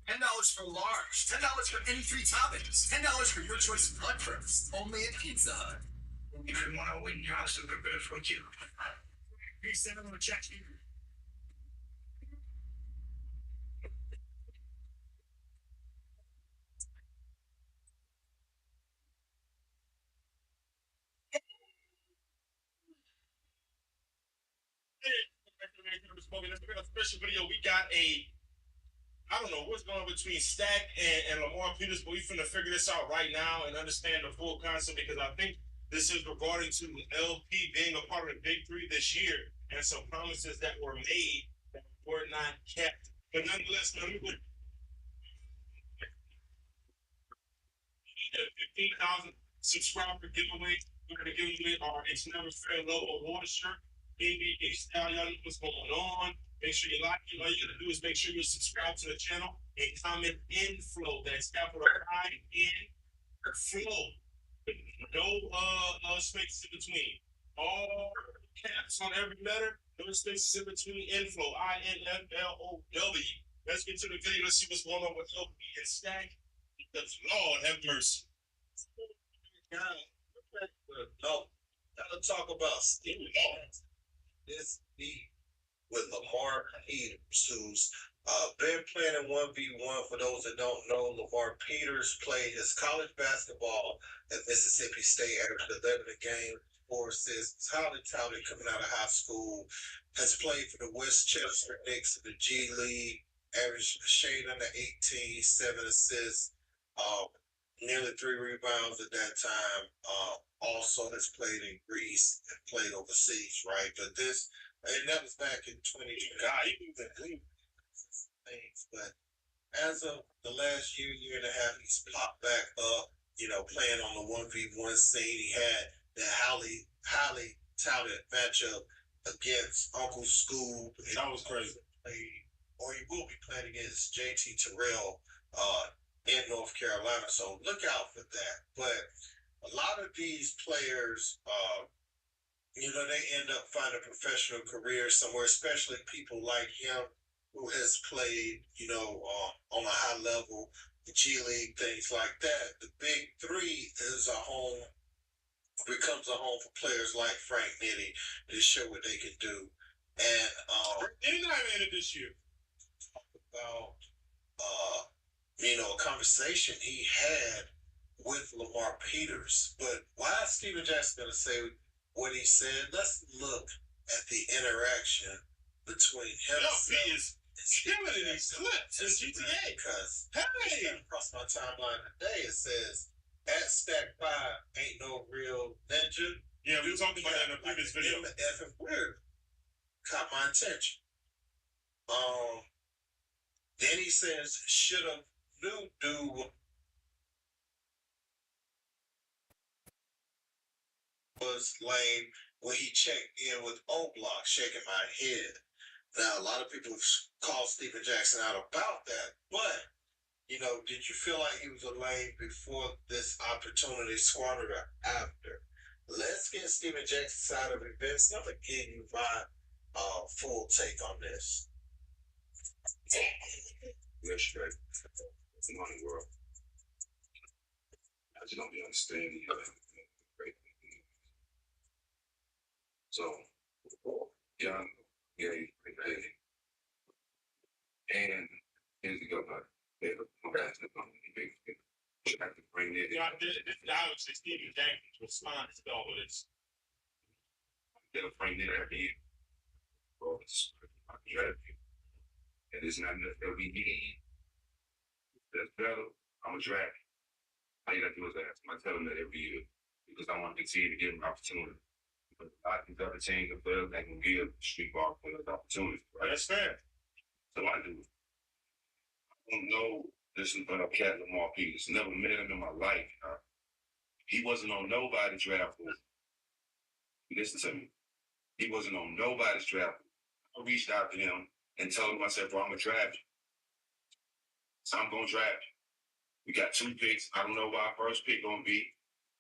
$10 for large. $10 for any three toppings. $10 for your choice of breakfast. Only at Pizza Hut. You didn't want to win your house of the best, would you? P7 on the check. Let's make a special video. We got I don't know what's going on between Stack and Lamar Peters, but we finna figure this out right now and understand the full concept because I think this is regarding to LP being a part of the Big Three this year and some promises that were made that were not kept. But nonetheless, let me go 15,000 subscriber giveaway. We're gonna give away our It's Never Fair Low award shirt. NBA style, y'all know what's going on. Make sure you like it. All you gotta do is make sure you subscribe to the channel and comment inflow. That's capital I-N flow. No spaces in between. All caps on every letter. No spaces in between. Inflow. INFLOW. Let's get to the video. Let's see what's going on with LP and Stack. Because Lord have mercy. No, gotta talk about Steve this beat with Lamar Peters, who's been playing in 1v1. For those that don't know, Lamar Peters played his college basketball at Mississippi State, averaged 11 a game, 4 assists, highly touted coming out of high school, has played for the Westchester Knicks in the G League, averaged a shade under 18, 7 assists, nearly 3 rebounds at that time. Also has played in Greece and played overseas, right? But this, and that was back in 2020. He moved in things, but as of the last year and a half, he's popped back up, playing on the 1v1 scene. He had the highly touted matchup against Uncle Scoob. That was crazy. Or he will be playing against JT Terrell in North Carolina. So look out for that. But a lot of these players, they end up finding a professional career somewhere, especially people like him who has played, on a high level, the G League, things like that. The Big Three becomes a home for players like Frank Nitty to show what they can do. And Nitty not even in it this year. Talk about a conversation he had with Lamar Peters. But why is Steven Jackson going to say what he said? Let's look at the interaction between him he is killing in these clips in GTA. Because hey, across my timeline today, it says at Stack 5 ain't no real ninja. Yeah, we talked about that in a previous video. MF and weird caught my attention. Then he says should have knew dude was lame when he checked in with O Block, shaking my head. Now a lot of people call Stephen Jackson out about that, but did you feel like he was a lame before this opportunity squandered or after? Let's get Stephen Jackson's side of events. I'm gonna give you my full take on this. We're straight. It's a money world. I just don't be understanding great. So, young, gay, and years ago, they were trying to bring it. Yeah, obviously Stephen Jackson's response to all of this. They'll bring it every year. Well, it's strategy. And it's not enough that we need. That's better. I'm a draft. All you gotta do is ask him. I tell him that every year because I want to continue to give him opportunity. But a lot of these other teams and players that can give street ball players opportunities, right? That's fair. So I do. I don't know this cat Lamar Peters. Never met him in my life. He wasn't on nobody's draft board. Listen to me. He wasn't on nobody's draft board. I reached out to him and told him, I said, bro, I'm going to draft you. So I'm going to draft you. We got 2 picks. I don't know what our first pick going to be.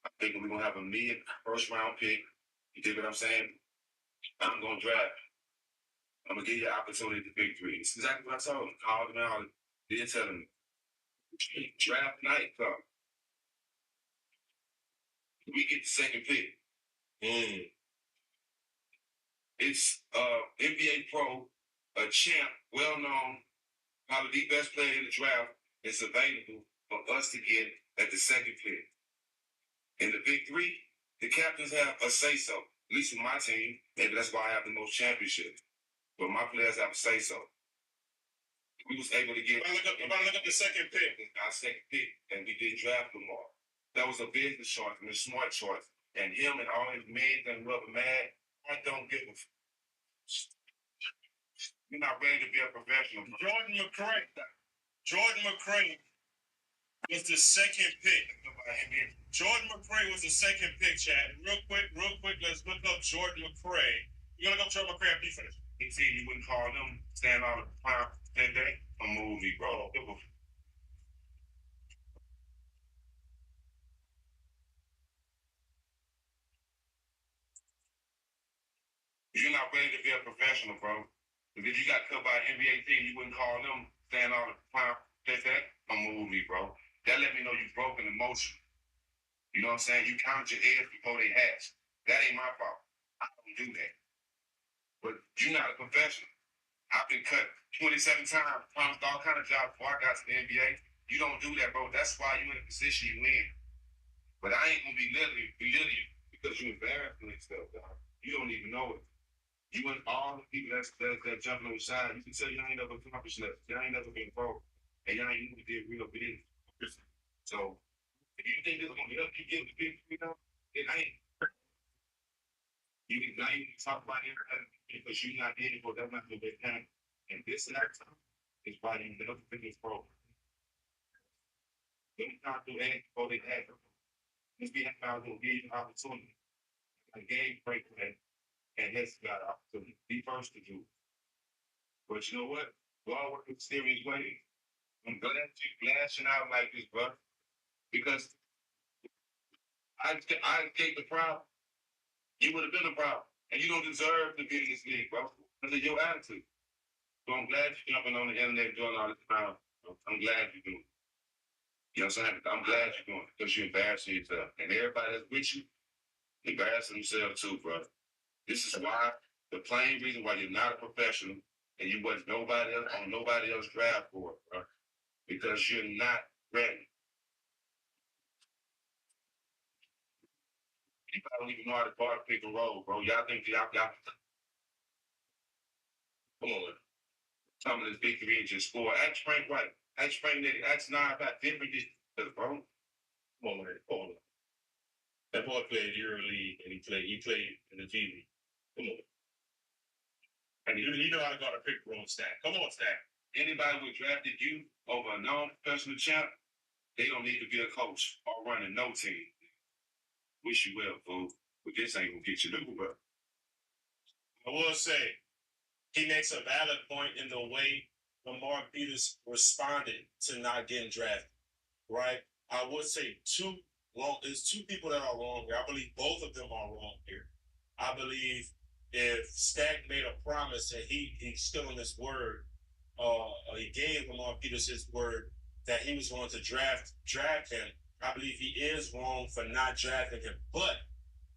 I think we're going to have a mid first round pick. You dig what I'm saying? I'm going to draft you. I'm going to give you an opportunity to pick 3. This is exactly what I told him. Called him out. Did tell him, draft night come. We get the second pick. It's NBA Pro, a champ, well-known, probably the best player in the draft is available for us to get at the second pick. In the big 3, the captains have a say-so. At least with my team, maybe that's why I have the most championships. But my players have a say-so. We was able to get... If I look up the second pick. Our second pick, and we didn't draft Lamar. That was a business choice and a smart choice. And him and all his men and rubber mad, I don't give a... You're not ready to be a professional. Jordan McCray was the second pick. Jordan McCray was the second pick, Chad. Real quick, let's look up Jordan McCray. You're gonna look up Jordan McCray after you finish. He said you wouldn't call them stand out of the clown that day. A movie, bro. You're not ready to be a professional, bro. If you got cut by an NBA team, you wouldn't call them stand out of the clown that day. A movie, bro. That let me know you've broken emotion. You know what I'm saying? You count your eggs before they hatch. That ain't my fault. I don't do that. But you're not a professional. I've been cut 27 times, promised all kind of jobs before I got to the NBA. You don't do that, bro. That's why you're in the position you're in. But I ain't gonna belittle you because you embarrassing yourself, dog. You don't even know it. You and all the people that jumping on the side, you can tell y'all ain't never accomplished nothing. Y'all ain't never been broke. And y'all ain't even did real business. So if you think this is gonna help you get the big freedom, it ain't. You can talk about it because you're not in it, but that's not the way it happens. And this and that time is why you never finish program. They not do anything before they have them. This be about to give you an opportunity. A game break for that. And that's got an opportunity. Be first to do. But you know what? We all work in serious ways. I'm glad you're lashing out like this, bro. Because I escaped the problem. You would have been a problem. And you don't deserve to be in this league, bro. Because of your attitude. So I'm glad you're jumping on the internet doing all this time. I'm glad you're doing it. You know what I'm saying? I'm glad you're doing it because you're embarrassing yourself. And everybody that's with you, embarrassing themselves too, bro. This is why, the plain reason why you're not a professional and you wasn't nobody else on nobody else's draft board, bro. Because you're not ready. You don't even know how to bar pick and roll, bro. Y'all think y'all Come on, man. Some of this victory and just score. Ask Frank White. Ask Frank Nitty. Ask Nye about different this, bro. Come on, man. Come on. That boy played EuroLeague and he played in the G League. Come on. And you know how to go to pick wrong stack. Come on, stack. Anybody who drafted you over a non-professional champ, they don't need to be a coach or running no team. Wish you well, fool. But this ain't gonna get you nowhere. I will say, he makes a valid point in the way Lamar Peters responded to not getting drafted, right? I would say there's two people that are wrong here. I believe both of them are wrong here. I believe if Stack made a promise and he's still on his word, he gave Lamar Peters his word that he was going to draft him. I believe he is wrong for not drafting him. But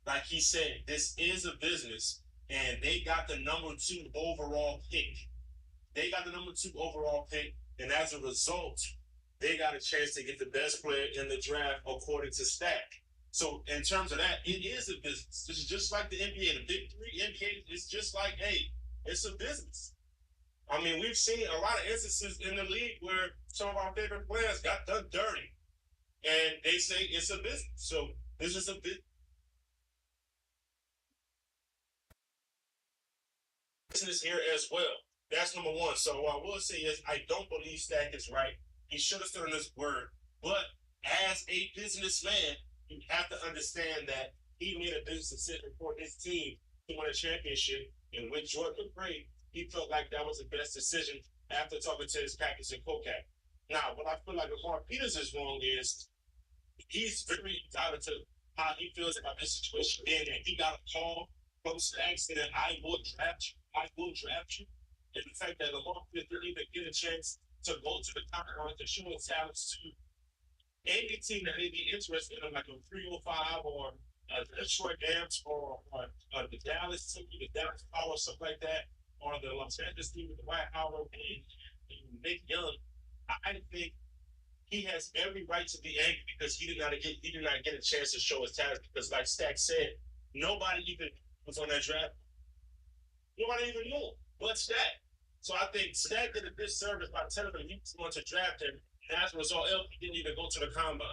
like he said, this is a business, and they got the number 2 overall pick. And as a result, they got a chance to get the best player in the draft according to Stack. So in terms of that, it is a business. This is just like the NBA, the Big Three NBA. It's just like, hey, it's a business. I mean, we've seen a lot of instances in the league where some of our favorite players got done dirty, and they say it's a business. So this is a business here as well. That's number one. So what I will say is I don't believe Stack is right. He should have stood on his word. But as a businessman, you have to understand that he made a business decision for his team to win a championship. And with Jordan McRae, he felt like that was the best decision after talking to his Packers and COCAC. Now, what I feel like Lamar Peters is wrong is he's very entitled to how he feels about this situation. And he got a call from Stack saying, I will draft you. And the fact that Lamar didn't even get a chance to go to the combine to show his talents to any team that may be interested in like a 305 or a Detroit Rams or the Dallas team, the Dallas Power, stuff like that, or the Los Angeles team with the White Howard and Nick Young. I think he has every right to be angry because he did not get a chance to show his talent because, like Stack said, nobody even was on that draft. Nobody even knew him but Stack. So I think Stack did a disservice by telling him he was going to draft him. And as a result, LP didn't even go to the combine,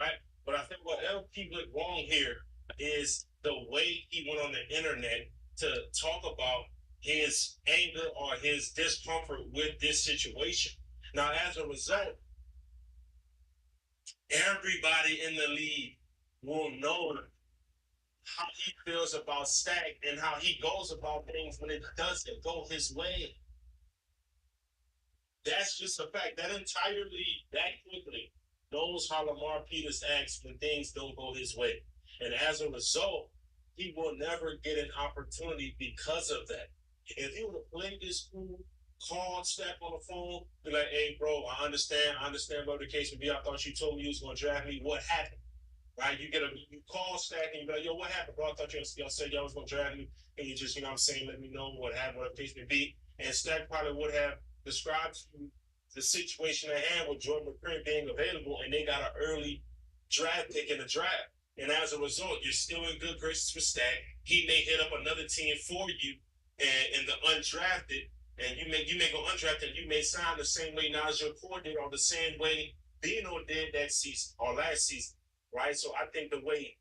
right? But I think what LP went wrong here is the way he went on the internet to talk about his anger or his discomfort with this situation. Now, as a result, everybody in the league will know how he feels about Stack and how he goes about things when it doesn't go his way. That's just a fact. That entire league, that quickly, knows how Lamar Peters acts when things don't go his way. And as a result, he will never get an opportunity because of that. If he would have played this cool, called Stack on the phone, be like, hey, bro, I understand whatever the case may be. I thought you told me you was going to draft me. What happened? Right? You call Stack and you be like, yo, what happened, bro? I thought y'all said y'all was going to draft me. And you just, what I'm saying, let me know what happened, whatever the case may be. And Stack probably would have described to you the situation at hand with Jordan McCray being available, and they got an early draft pick in the draft. And as a result, you're still in good graces with Stack. He may hit up another team for you and in the undrafted, and you may go undrafted, you may sign the same way Najee Core did or the same way Dino did that season or last season, right? So I think the way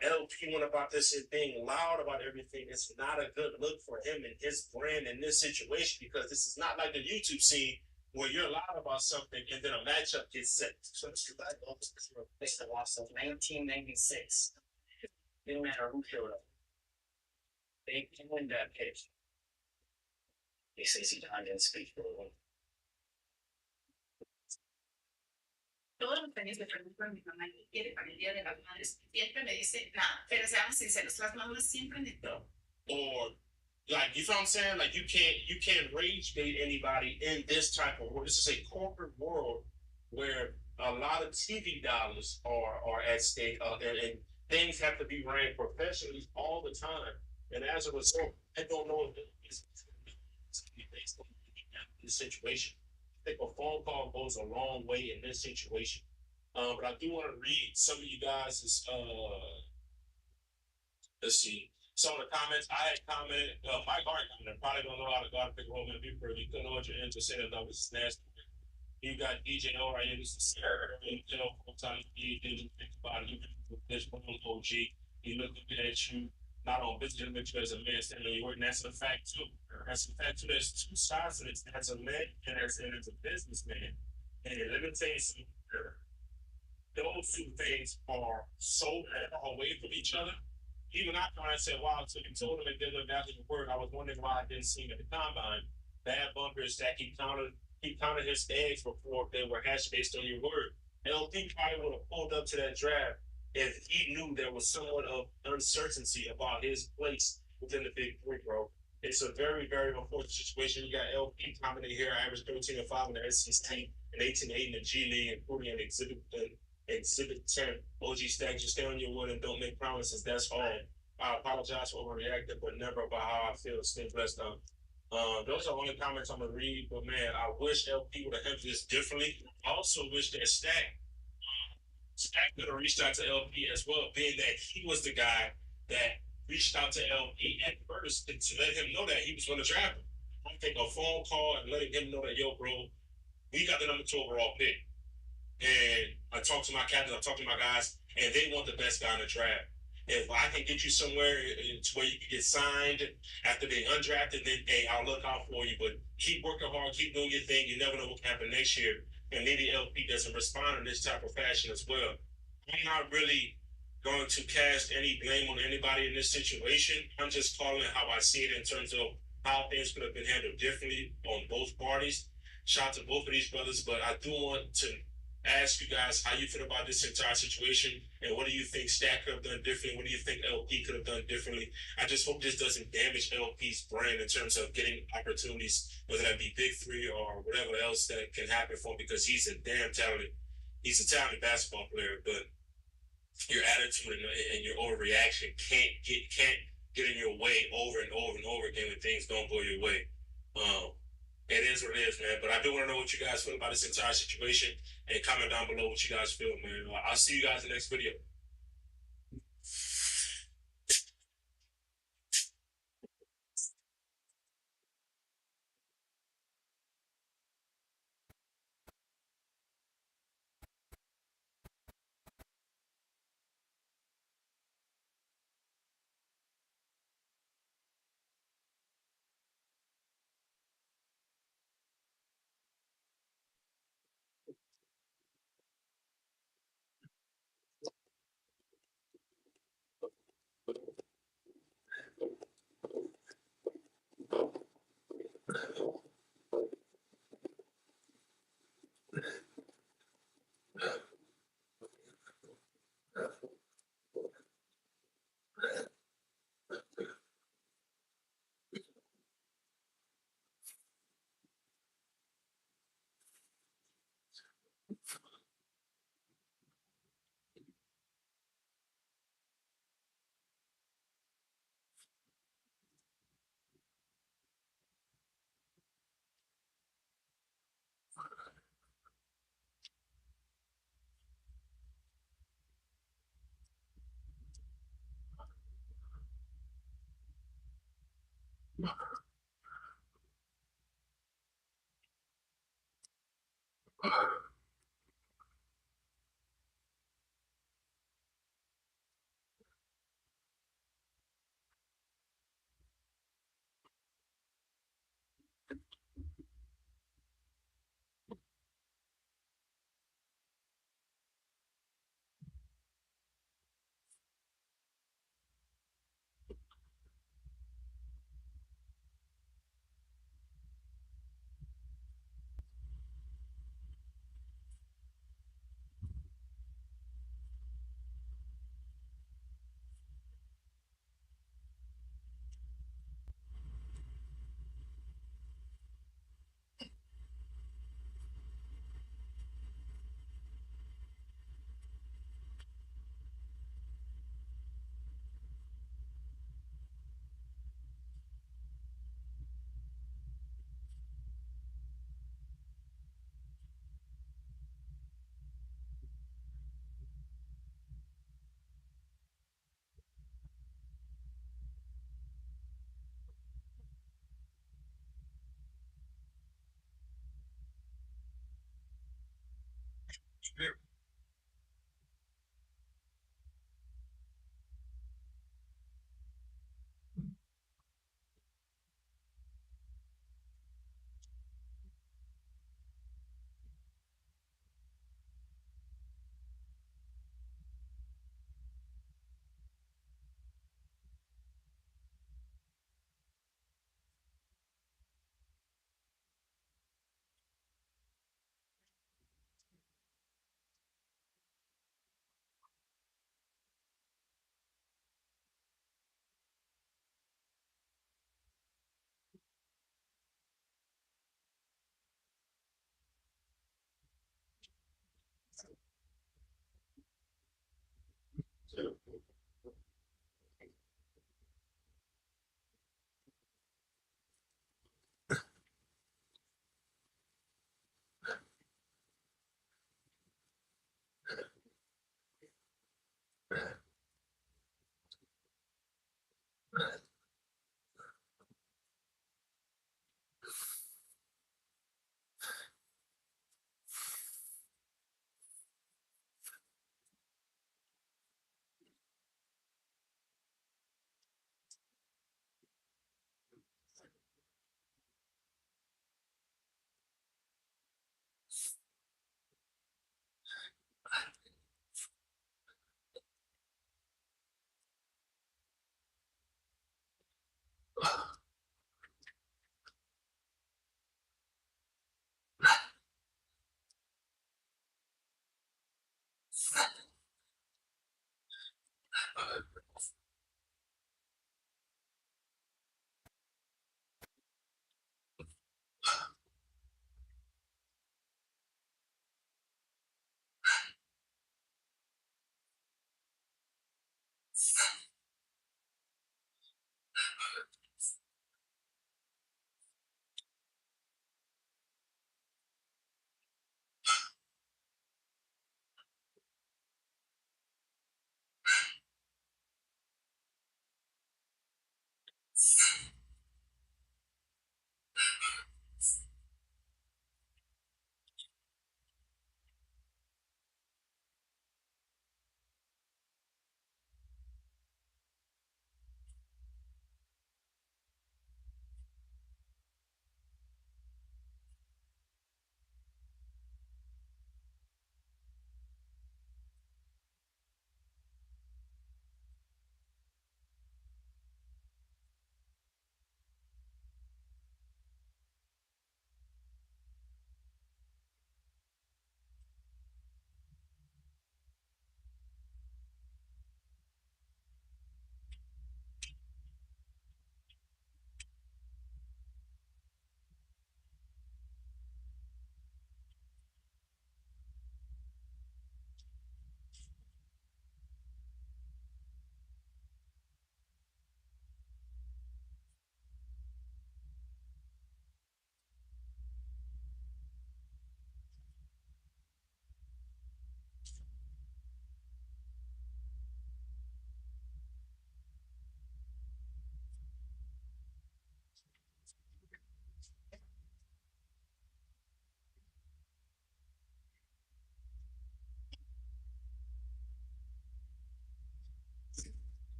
LP went about this and being loud about everything is not a good look for him and his brand in this situation because this is not like the YouTube scene where you're loud about something and then a matchup gets set. So it's like the loss of 1996. Didn't matter who showed up. They can win that pitch. They say Zidane didn't speak for a while. Todos los años le pregunto a mi mamá qué quiere para el Día de las Madres. Siempre me dice nada. Pero seamos sinceros, las mamás siempre me todo. Or like you feel what I'm saying? Like you can't rage bait anybody in this type of world. This is a corporate world where a lot of TV dollars are at stake, and things have to be ran professionally all the time. And as a result, I don't know if it's based on this situation. I think a phone call goes a long way in this situation. But I do want to read some of you guys' let's see. some of the comments I had commented, Mike Hart commented, probably don't know how to guard pick roll man before you couldn't know what you're into say that was nasty. You got DJ O right here, this is Sarah, you know, full time he didn't think about it, you with this one OG, he looking at you not on business, but you as a man standing on your word, and that's a fact too. That's a fact too. There's two sides to this as a man and as a businessman. And let me tell you something. Those two things are so far away from each other. Even I kind of said, wow, so you told him and then went back to the word. I was wondering why I didn't see him at the combine. Bad bumpers that he counted his eggs before they were hatched based on your word. LP probably would have pulled up to that draft if he knew there was somewhat of uncertainty about his place within the big three, bro. It's a very, very unfortunate situation. You got LP coming in here, average 13 and 5 in the SEC and 18 and 8 in the G League, including an Exhibit 10. OG Stack, just stay on your word and don't make promises. That's all. I apologize for overreacting, but never about how I feel. Stay blessed. Those are only comments I'm gonna read. But man, I wish LP would have handled this differently. I also wish that Stack could have reached out to LP as well, being that he was the guy that reached out to LP at first to let him know that he was going to draft him. I take a phone call and letting him know that, yo, bro, we got the number 2 overall pick. And I talk to my captains, I talk to my guys, and they want the best guy in the draft. If I can get you somewhere to where you can get signed after they undrafted, then hey, I'll look out for you. But keep working hard, keep doing your thing. You never know what can happen next year. And maybe LP doesn't respond in this type of fashion as well. I'm not really going to cast any blame on anybody in this situation. I'm just calling it how I see it in terms of how things could have been handled differently on both parties. Shout out to both of these brothers, but I do want to ask you guys how you feel about this entire situation and what do you think Stack could have done differently? What do you think LP could have done differently? I just hope this doesn't damage LP's brand in terms of getting opportunities, whether that be big three or whatever else that can happen for him because he's a damn talented, he's a talented basketball player, but your attitude and your overreaction can't get in your way over and over and over again when things don't go your way. It is what it is, man. But I do want to know what you guys feel about this entire situation and comment down below what you guys feel, man. I'll see you guys in the next video.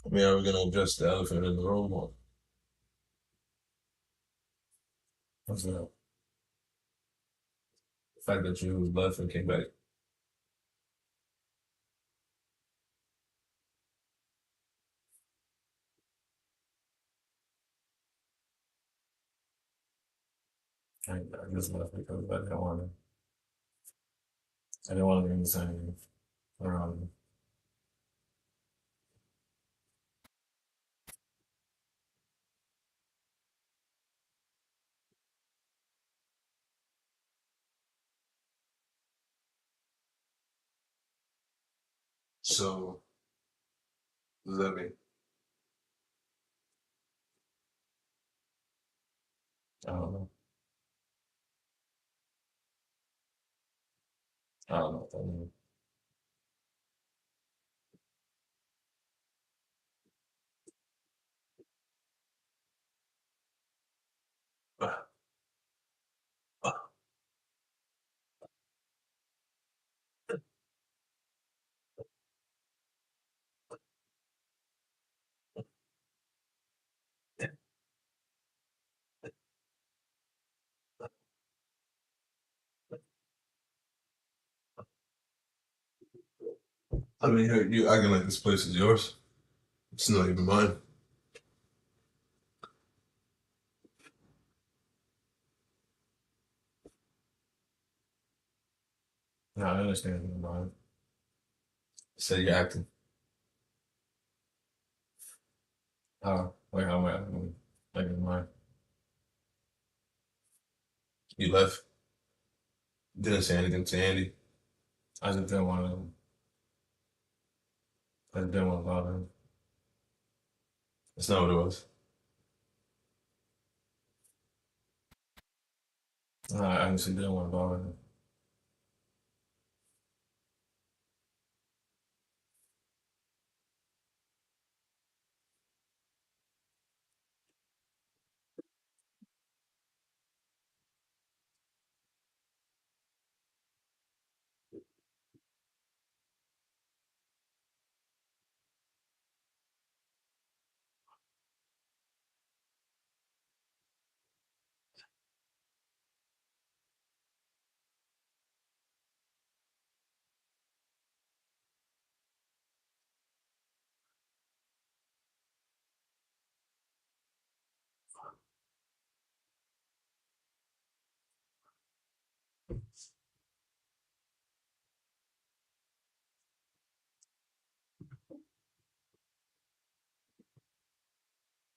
I mean, are we gonna address the elephant in the room or what's that? The fact that you left and came back. I just left because I didn't want to be in the same around. So, what does that mean? I don't know. I don't know what that means. I mean, you acting like this place is yours. It's not even mine. No, I understand it's not mine. Say you're acting. Like how am I acting? Like it's mine. You left. Didn't say anything to Andy. I just didn't want to. I just didn't want to bother him. That's not what it was. No, I honestly didn't want to bother him.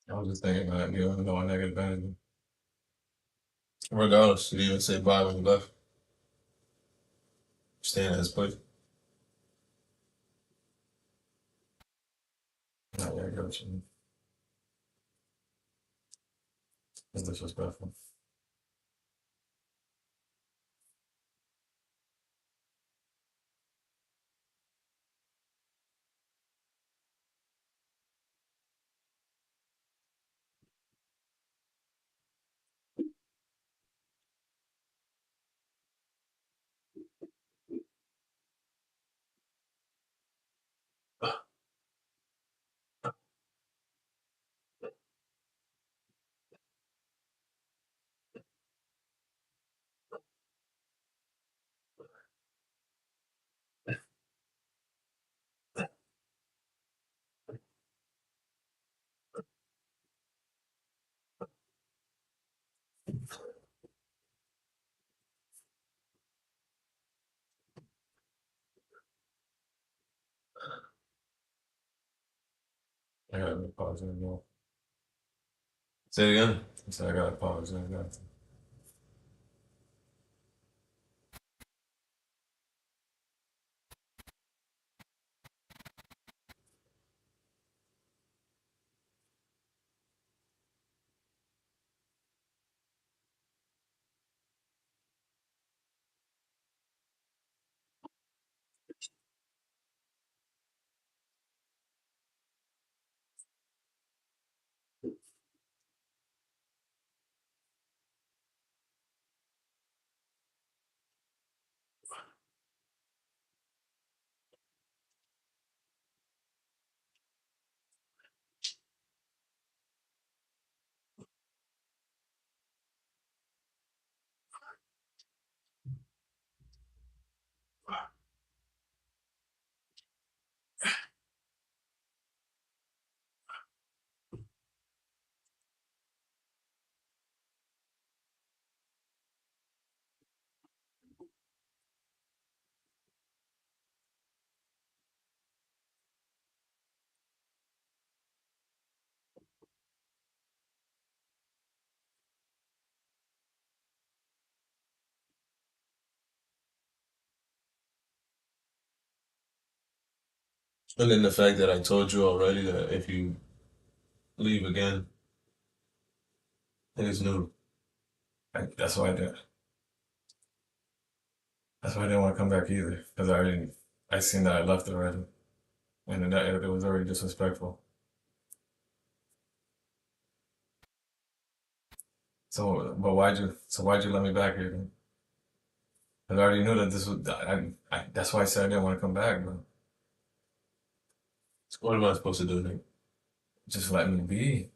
I was just thinking about giving no negative energy. Regardless, you didn't even say bye when you left. Staying at his place. Not very good. It's disrespectful. I gotta pause it again. Say it again. I said I gotta pause it again. And then the fact that I told you already that if you leave again, it is new. That's why I did. That's why I didn't want to come back either, because I seen that I left already, and then that it was already disrespectful. So, but why'd you let me back here then? 'Cause I already knew that this was, that's why I said I didn't want to come back, bro. What am I supposed to do, Nick? Just let me be.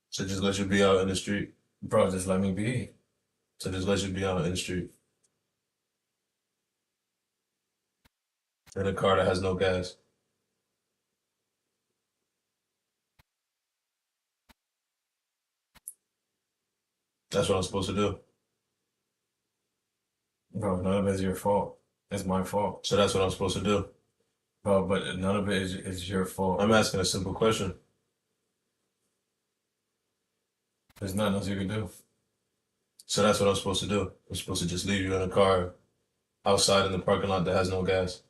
So just let you be out in the street? Bro, just let me be. So just let you be out in the street. In a car that has no gas. That's what I'm supposed to do. Bro, none of it is your fault. It's my fault. So that's what I'm supposed to do. Bro, but none of it is your fault. I'm asking a simple question. There's nothing else you can do. So that's what I'm supposed to do. I'm supposed to just leave you in a car outside in the parking lot that has no gas.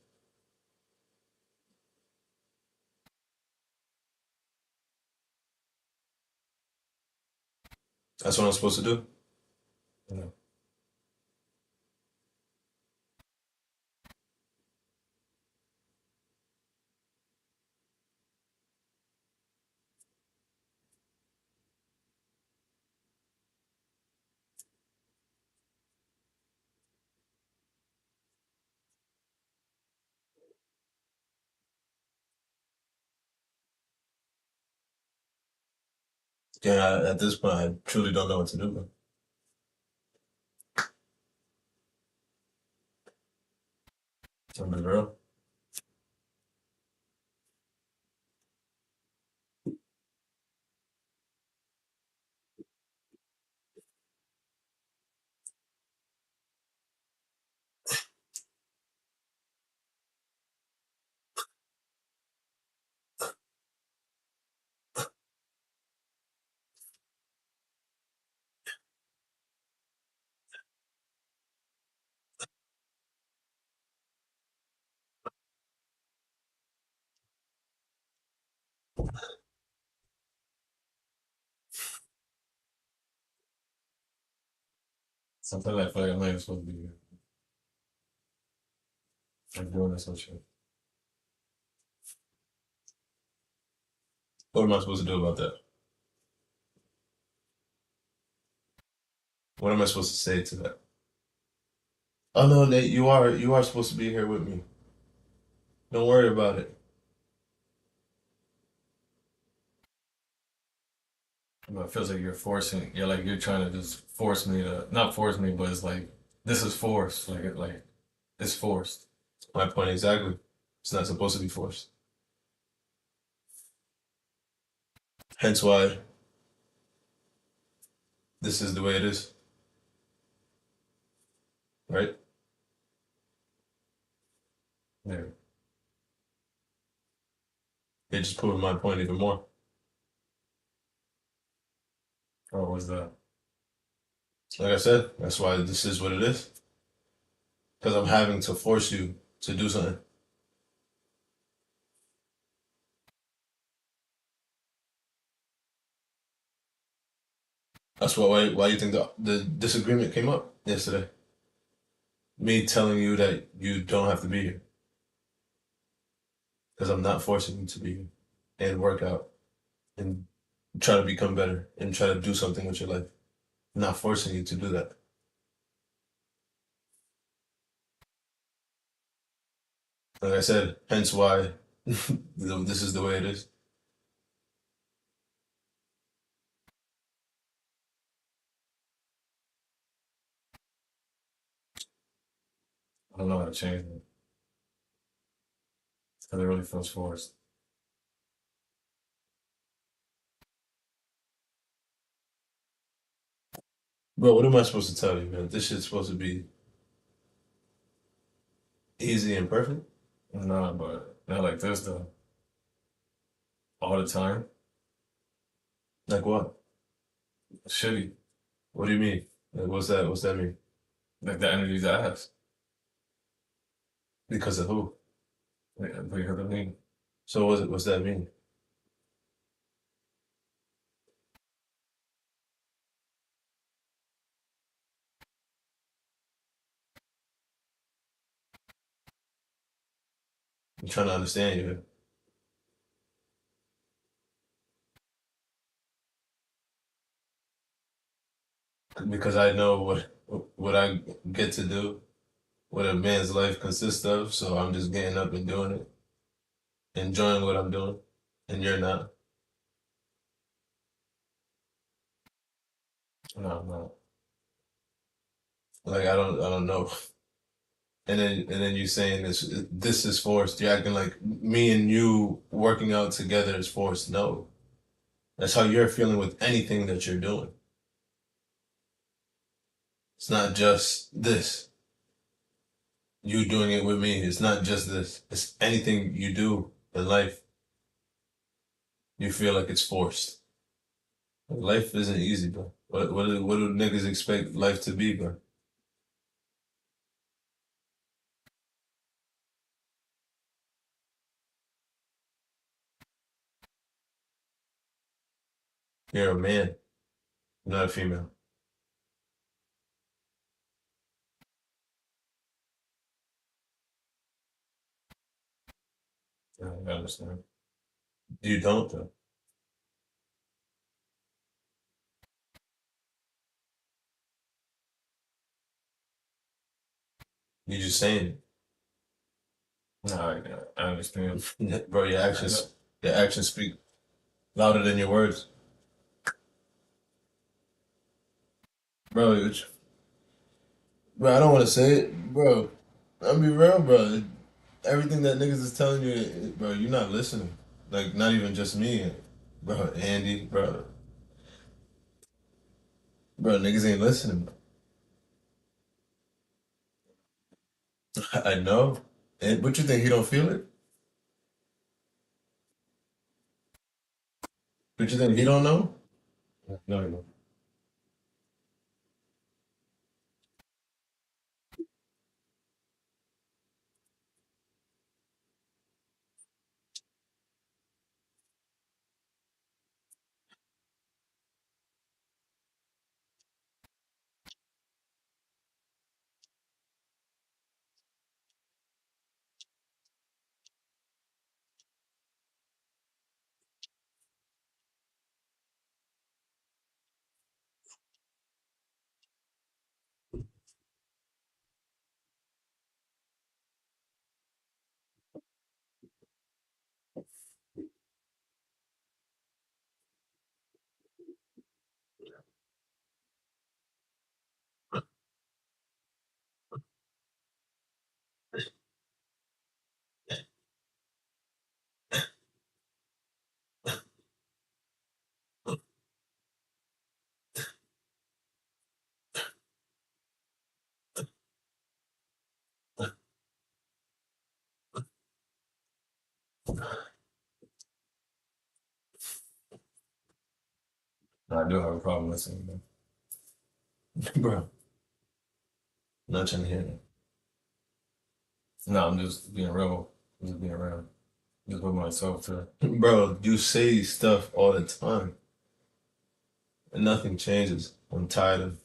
That's what I'm supposed to do. Yeah. Yeah, at this point, I truly don't know what to do, man. Something real. Something like I'm not even supposed to be here. I'm doing this whole shit. What am I supposed to do about that? What am I supposed to say to that? Oh no, Nate, you are supposed to be here with me. Don't worry about it. It feels like you're trying to just force me to, not force me, but it's like, this is forced. It's forced. My point exactly. It's not supposed to be forced. Hence why this is the way it is, right? Yeah. It just proved my point even more. Or was that? Like I said, that's why this is what it is. Because I'm having to force you to do something. That's why you think the disagreement came up yesterday. Me telling you that you don't have to be here. Because I'm not forcing you to be here and work out and try to become better and try to do something with your life. I'm not forcing you to do that. Like I said, hence why this is the way it is. I don't know how to change it. Because it really feels forced. Bro, what am I supposed to tell you, man? This shit's supposed to be easy and perfect? Nah, but not like this though. All the time. Like what? Shitty. What do you mean? Like what's that? What's that mean? Like the energy's ass. Because of who? Like, because of me. So what's that mean? I'm trying to understand you because I know what I get to do, what a man's life consists of. So I'm just getting up and doing it, enjoying what I'm doing, and you're not. No, no. Like I don't know. And then you saying this is forced. You're acting like me and you working out together is forced. No, that's how you're feeling with anything that you're doing. It's not just this. You doing it with me. It's not just this. It's anything you do in life. You feel like it's forced. Life isn't easy, bro. What do niggas expect life to be, bro? You're a man, not a female. Yeah, I understand. You don't though. You just saying it. No, I understand. Bro, your actions speak louder than your words. Bro, bro, I don't want to say it, bro. I'll be real, bro. Everything that niggas is telling you, bro, you're not listening. Like, not even just me, bro. Andy, bro, niggas ain't listening. I know. And what you think? He don't feel it? What you think? He don't know? No, no. I do have a problem listening, man. Bro, I'm not trying to hear that. No, I'm just being real. I'm just being real. Just with myself, too. Bro, you say stuff all the time, and nothing changes. I'm tired of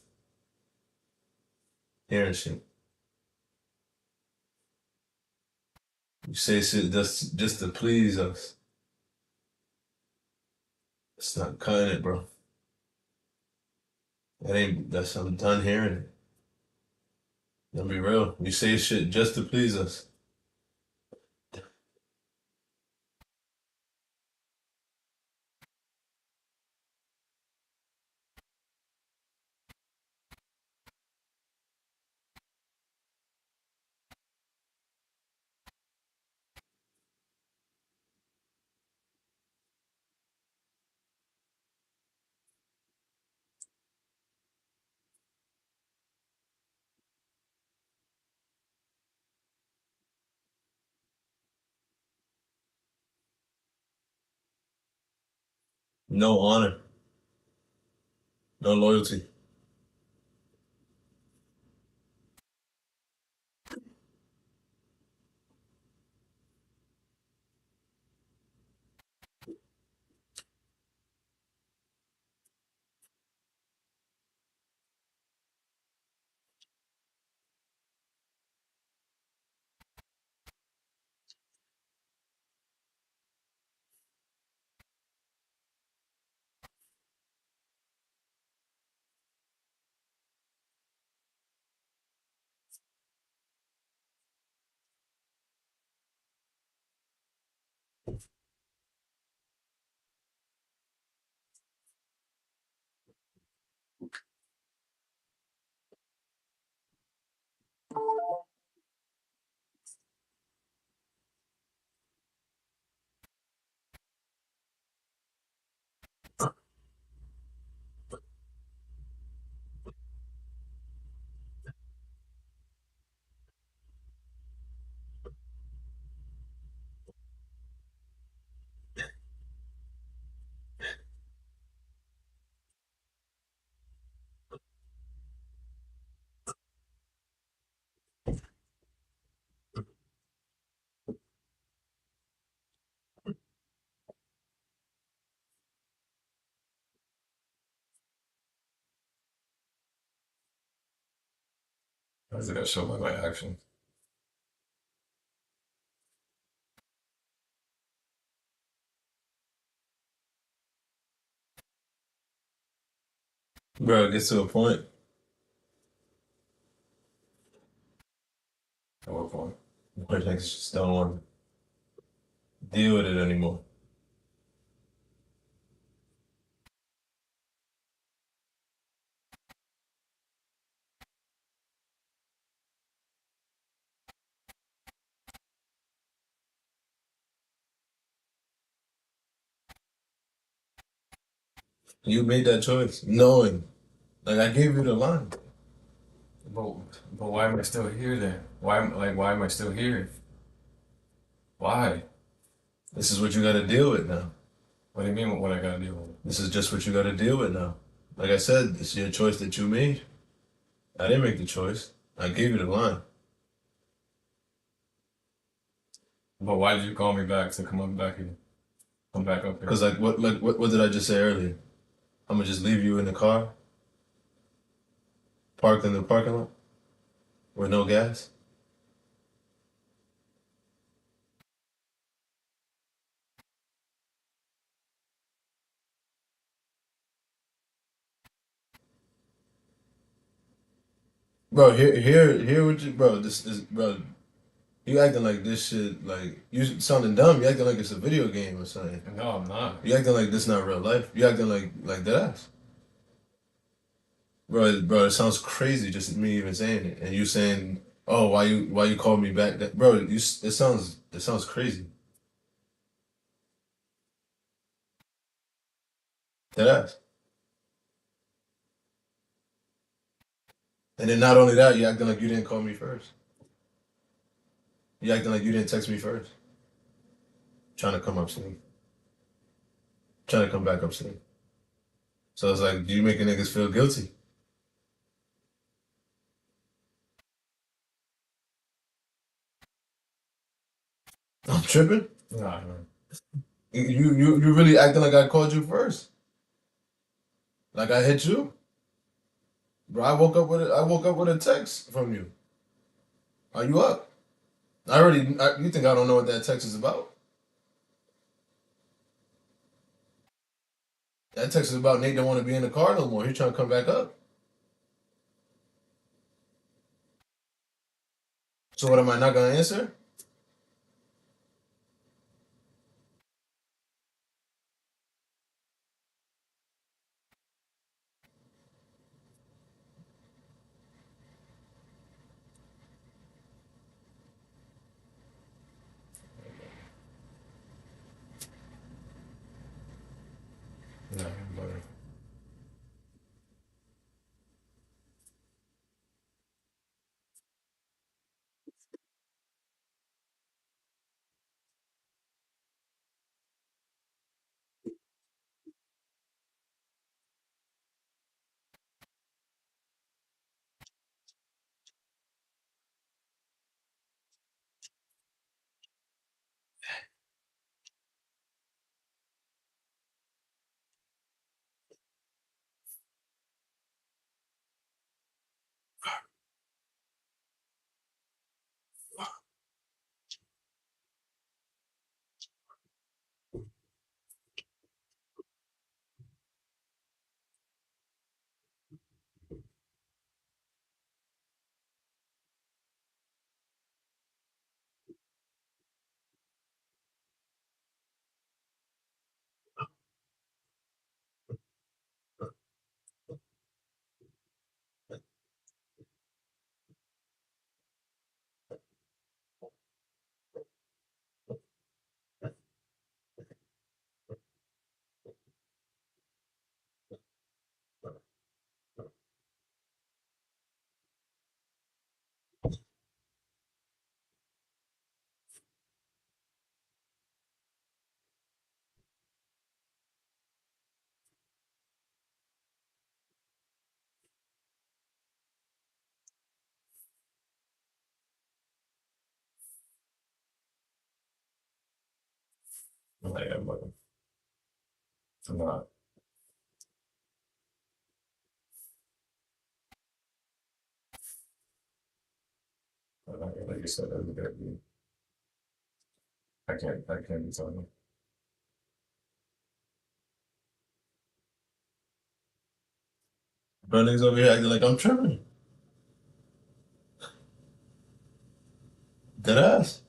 hearing shit. You say shit just to please us. It's not cutting it, bro. I'm done hearing it. I'll be real. You say shit just to please us. No honor, no loyalty. I just gotta show by my action. Bro, it gets to a point. At what point? Where niggas just don't want to deal with it anymore. You made that choice, knowing. Like I gave you the line. But but why am I still here then? Why am I still here? Why? This is what you gotta deal with now. What do you mean what I gotta deal with? This is just what you gotta deal with now. Like I said, it's your choice that you made. I didn't make the choice. I gave you the line. But why did you call me back to come up back here? Come back up here. Because what did I just say earlier? I'm gonna just leave you in the car, parked in the parking lot, with no gas. Bro, here what you bro, this is bro, you acting like this shit like you sounding dumb, you acting like it's a video game or something. No, I'm not. You acting like this not real life. You acting like that ass. Bro, it sounds crazy just me even saying it. And you saying, "Oh, why you called me back?" That, bro, it sounds crazy. That ass. And then not only that, you acting like you didn't call me first. You acting like you didn't text me first. Trying to come upstate. Trying to come back upstate. So it's like, do you making niggas feel guilty? I'm tripping. Nah, man. You really acting like I called you first. Like I hit you, bro. I woke up with a text from you. Are you up? You think I don't know what that text is about? That text is about Nate don't want to be in the car no more. He's trying to come back up. So what am I not gonna answer? Nah, but I'm like, I'm not. Like you said, that's gotta be. I can't be talking. Bro, niggas over here acting like I'm tripping. Dead ass.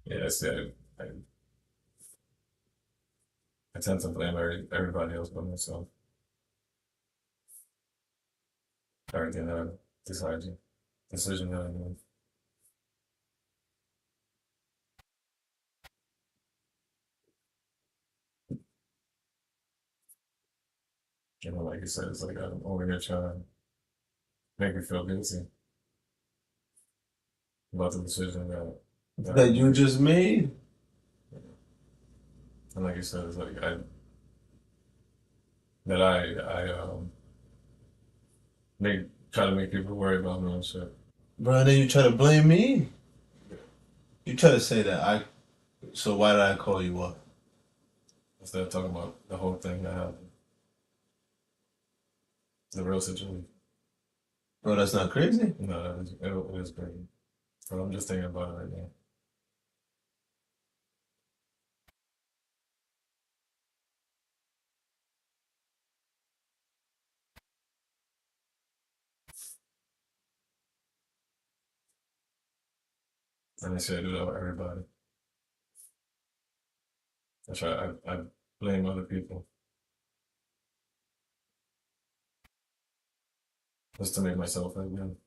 Yeah, I said I tend to blame everybody else but myself. Everything that I decided, decision that I made. You know, like you said, it's like I'm over here trying to make me feel guilty about the decision That you just made. and like you said, it's like I make try to make people worry about me and shit. Bro, and then you try to blame me. You try to say that I. So why did I call you up? Instead of talking about the whole thing that happened, the real situation. Bro, that's not crazy. No, it is crazy. But I'm just thinking about it right now. And I should do that with everybody. I blame other people just to make myself feel good.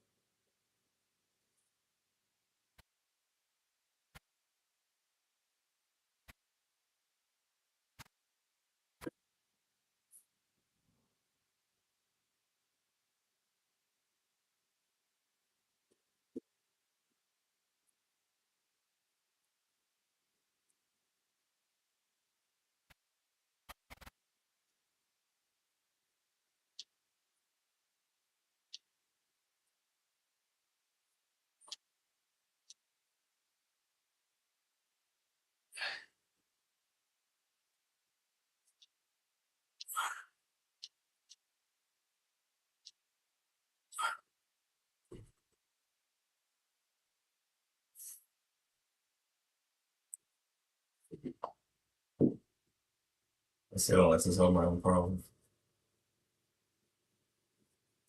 I say I don't like to solve my own problems.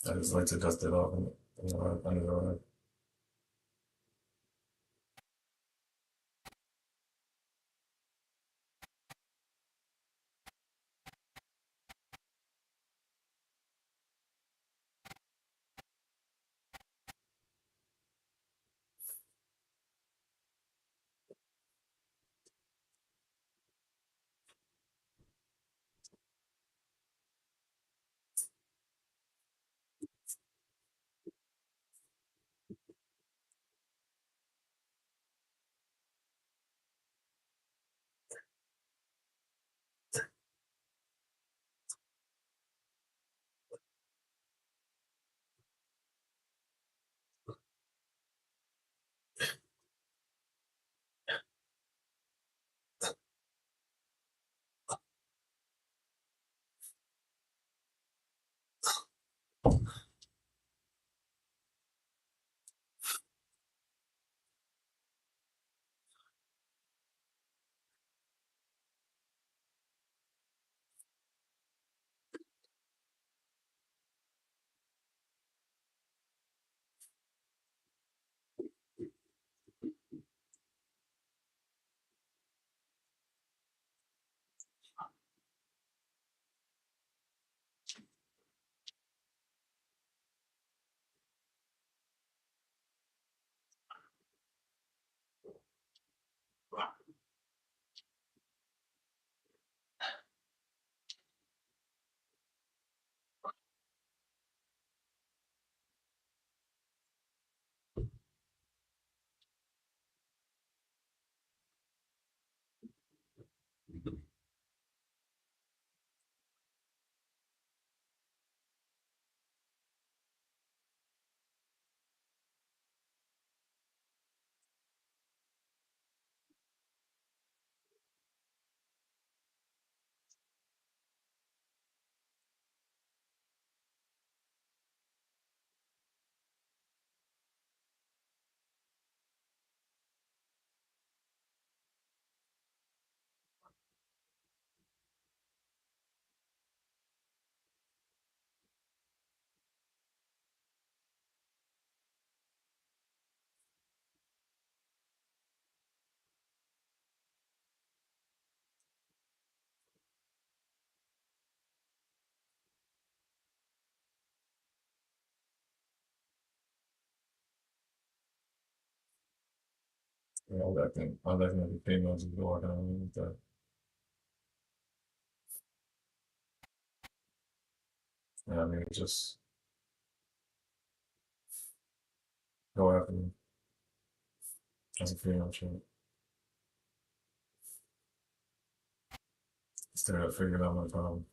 I just like to dust it off and under the rug. Yeah, I definitely females be walking on with that. Yeah, I mean, just go after me as a female chick instead of figuring out my problem.